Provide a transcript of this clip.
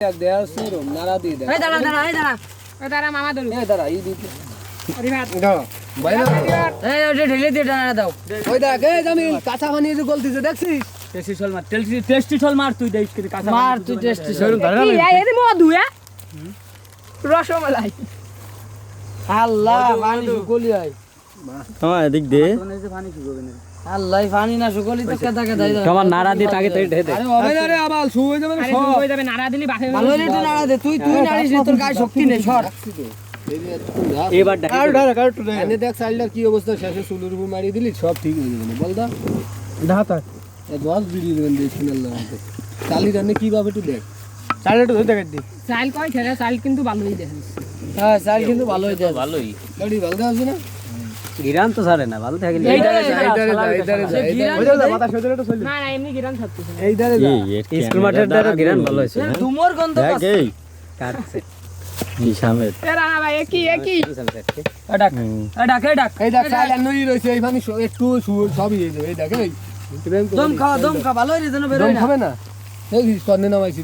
দেয়া সুরম নারা দিয়ে দে এই দাঁড়া দাঁড়া মামা ধরু এই দাঁড়া এই দিতে আরে ভাত দাও ভাই না এই ওটা ঢেলে দিয়ে দাঁড়া দাও ওই দেখ এই জামিল কাঁচা পানি যে গলতিছে দেখছিস টেস্টি শোল মার তুই দেখ করে কাঁচা মার তুই টেস্টি শরম ধরে কি এই মধু রসমালাই আল্লাহ পানি শুকলি হয় আমার এদিক দে আল্লাহ পানি না শুকলি তো কেদা কেদা তোমার নাড়া দিয়ে তাকে ঢে দে আরে হবে না রে আবাল শু হয়ে যাবে না আরে সব তুই কই যাবে নাড়া দিলি বাফে ভালো রে তুই নাড়া দে তুই নাড়িস রে, তোর গায়ে শক্তি নেই সর এবার ডাক এনে দেখ সাইলটার কি অবস্থা শেষে চুলের উপর মারি দিলি সব ঠিক হয়ে যাবে বল দা ধাতা এ দশ বিড়ি দেবেন দেখুন আল্লাহ চালি রান্নে কি ভাবে একটু দেখ চালটা ধরে দেখাই দি চাল কই ছেড়ে চাল কিন্তু ভালোই দেখিস হ্যাঁ চাল কিন্তু ভালোই দেয় ভালোই গাড়ি ভালো আছে না গিরান তো ছাড়ে না ভালো থাকে না না এমনি গিরান ছাড়তেছ না এইদারে যা স্কুল মাঠের দ্বারা গিরান ভালো হয়েছে ধুমর গন্ধ দেখ এই কাটছে কি সামনে এ রানা ভাই একই ডাক ডাক ডাক এই দেখ চাল এনই রইছে এই পানি একটু সবই হয়ে যাবে এই দেখ এই দম খা ভালোই রে যেন বের দম হয় না খাবে না এই স্পন্দে নামাইছি